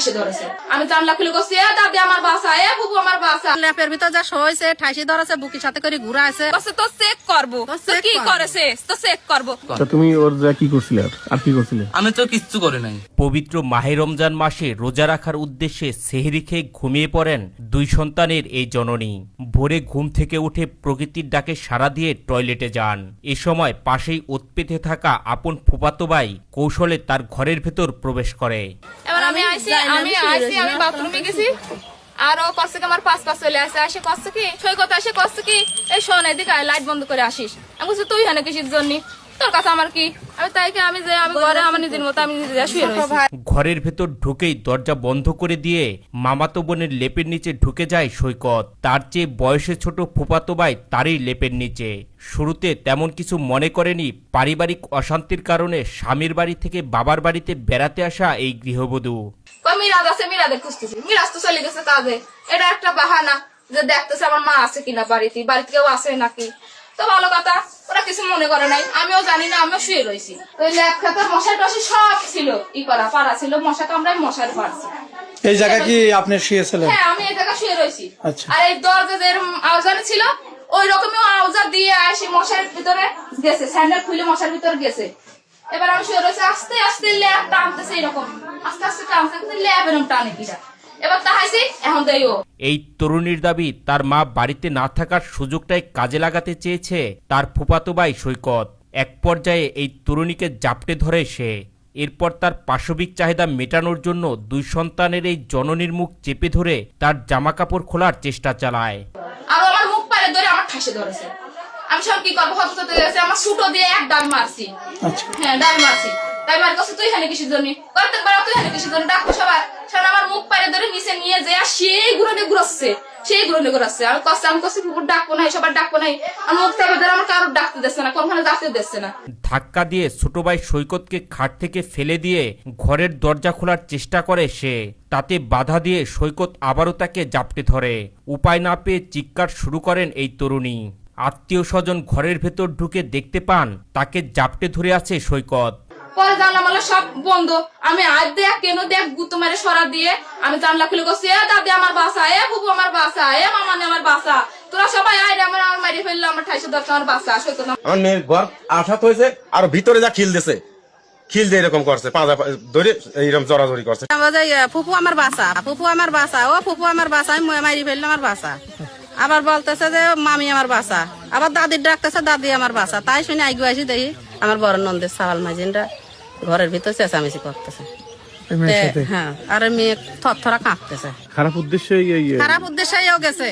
ঠাইসে ধরেছে। আমি জানলা খুলে করছি, এ দাদি আমার বাসা, এ বুবু আমার বাসা। ল্যাপের ভিতর যা শোয়েছে ঠাইসে ধরেছে, বুকির সাথে করে ঘুরা আছে। তো চেক করবো তো কি করেছে, তো চেক করবো। তুমি ওর যা কি করছিলে আর কি করছিলে? আমি তো কিচ্ছু করি নাই। পবিত্র মাহে রমজান মাসে রোজা রাখার উদ্দেশ্যে সেহরি খেয়ে ঘুমিয়ে পড়েন দুই সন্তানের এই জননী। ভোরে ঘুম থেকে উঠে প্রকৃতির ডাকে সাড়া দিয়ে টয়লেটে যান। এ সময় পাশেই ওৎপেতে থাকা আপন ফুফাতো ভাই কৌশলে তার ঘরের ভেতর প্রবেশ করে। এবার আমি বাথরুমে গেছি, আর ও করছে কি আমার পাশ চলে আসে করছে কি সৈকত আসে করছে কি এই শোন এদিকে লাইট বন্ধ করে আসিস। আমি বলছি তুই হানে কিসের জন্য, তোর কাছে আমার কি? আমি তাই কি আমি ঘরে আমার নিজের মতো আমি নিজে শুয়ে রয়েছি। ঘরের ভেতর ঢুকেই দরজা বন্ধ করে দিয়ে মামাতো বোনের লেপের নিচে ঢুকে যায় সৈকত। তার চেয়ে বয়সে ছোট ফুফাতো ভাই তারই লেপের নিচে। শুরুতে তেমন কিছু মনে করেনি পারিবারিক অশান্তির কারণে স্বামীর বাড়ি থেকে বাবার বাড়িতে বেড়াতে আসা এই গৃহবধূ। মিরাজ আছে, মিরাজে খুঁজতেছি, মিরাজ তো চলে গেছে কাজে। এটা একটা বাহানা যে দেখতেছে আমার মা আছে কিনা বাড়িতে কেউ আছে নাকি। তো ভালো কথা, ওরা কিছু মনে করে নাই, আমিও জানি না, আমিও শুয়ে রয়েছি। ওই ল্যাব খাতে মশার টশি সব ছিল, পাড়া ছিল, মশা কামড়ায় মশার পাড়ছে। এই জায়গা কি আপনি শুয়েছিলেন? হ্যাঁ, আমি এই জায়গা শুয়ে রয়েছি। আচ্ছা। আর এই দরজা যে আওজানে ছিল ওই রকমই আওজা দিয়ে আসি মশার ভিতরে গেছে, স্যান্ডেল খুলে মশার ভিতরে গেছে। এবার আমি শুয়ে রয়েছি, আস্তে আস্তে ল্যাব টানতেছে, এরকম আস্তে আস্তে টানতেছে, ল্যাব এরকম টানে কিনা। এবার তাহাইছি এখন দেই ও। এই তরুণীর দাবি তার মা বাড়িতে না থাকার সুযোগটাই কাজে লাগাতে চেয়েছে তার ফুফাতো ভাই সৈকত। এক পর্যায়ে এই তরুণীকে জাপটে ধরে সে। এরপর তার পাশবিক চাহিদা মেটানোর জন্য দুই সন্তানের এই জননীর মুখ চেপে ধরে তার জামা কাপড় খোলার চেষ্টা চালায়। আর আমার মুখ পারে ধরে আমার ঠাসে ধরেছে। আমি সব কি করবো, হতে গেছে আমার সুটো দিয়ে এক ডাল মারছি। হ্যাঁ, ডাল মারছি। তাই মার কাছে তুই হানে কিসের জন্য, করতে পারো তুই হানে কিসের জন্য, ডাকবো সবার। আমার মুখ পারে ধরে নিচে নিয়ে যায় সেই ঘুরনে ঘুরাচ্ছে। আমি কষ্ট কুকুর ডাকবো নাই, সবার ডাকবো নাই। আর মুখ থেকে ধরে আমার কারোর ডাকতে দিচ্ছে না, কোনখানে ডাকতে দিচ্ছে না। ধাক্কা দিয়ে ছোট ভাই সৈকতকে খাট থেকে ফেলে দিয়ে ঘরের দরজা খোলার চেষ্টা করে সে। তাতে বাধা দিয়ে সৈকত আবারও তাকে জাপটে ধরে। উপায় না পেয়ে চিৎকার শুরু করেন এই তরুণী। আত্মীয় স্বজন ঘরের ভেতর ঢুকে দেখতে পান তাকে জাপটে ধরে আছে সৈকত। পরে জানলা মালা সব বন্ধ। আমি আজ দেখ কেন দেখ গুতো মেরে সরা দিয়ে আমি জানলা খুলে করছি, এ দাদি আমার বাসা, এ বুবু আমার বাসা, এ মামানি আমার বাসা, তোরা সবাই আইরে আমার মারি ফেললো, আমার ঠাইসে দরকার আমার বাসা। আমার মেয়ের ঘর আঘাত হয়েছে, আর ভিতরে যা খিল দিছে, খিল দিয়ে এরকম করছে, পাঁজা ধরে এইরকম জড়াজড়ি করছে। ফুফু আমার বাসা, ফুফু আমার বাসা, ও ফুফু আমার বাসা, আমি মারি ফেললাম আমার বাসা। আবার বলতেছে যে মামি আমার বাসা, আবার দাদির ডাকতেছে দাদি আমার বাসা। তাই শুনে আইগু আসি দেখি আমার বড় নন্দের সাওয়াল মাঝিনরা ঘরের ভিতর চেঁচামেচি করতেছে। হ্যাঁ, আর মেয়ে থরথরা কাঁপতেছে। খারাপ উদ্দেশ্যেও গেছে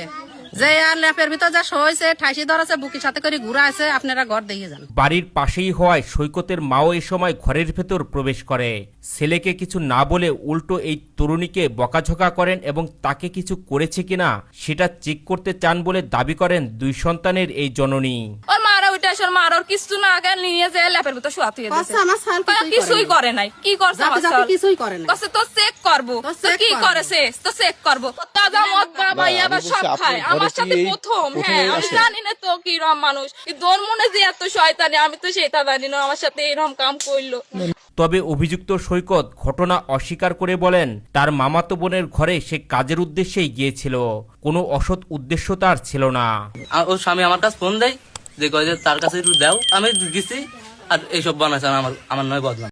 যে আর ল্যাপের ভিতর যা শোয়েছে ঠাইসি ধরেছে, বুকির সাথে করে ঘুরা আছে। আপনারা ঘর দিয়ে যান। বাড়ির পাশেই হওয়ায় সৈকতের মাও এ সময় ঘরের ভেতর প্রবেশ করে। ছেলেকে কিছু না বলে উল্টো এই তরুণীকে বকাঝকা করেন এবং তাকে কিছু করেছে কিনা সেটা চেক করতে চান বলে দাবি করেন দুই সন্তানের এই জননী। কিছু না আগে নিয়ে যে ল্যাপের ভিতর শুয়া তুই কিছুই করে নাই, কি করছে কিছুই করে নাই। তো চেক করবো, তো কি করেছে তো চেক করবো। তাজা মদ বাবা আবার সব খায় আমার সাথে প্রথম। হ্যাঁ, আমি জানি না তো কি রকম মানুষ, তোর মনে যে এত শয়তানি, আমি তো সেটা জানি না আমার সাথে এরকম কাম করলো। তবে অভিযুক্ত সৈকত ঘটনা অস্বীকার করে বলেন তার মামাতো বোনের ঘরে সে কাজের উদ্দেশ্যেই গিয়েছিল, কোনো অসৎ উদ্দেশ্য তার ছিল না। ওর স্বামী আমার কাছে ফোন দেয় যে তার কাছে একটু দাও, আমি গেছি আর এইসব বানাইছে আমার নয় বদনাম।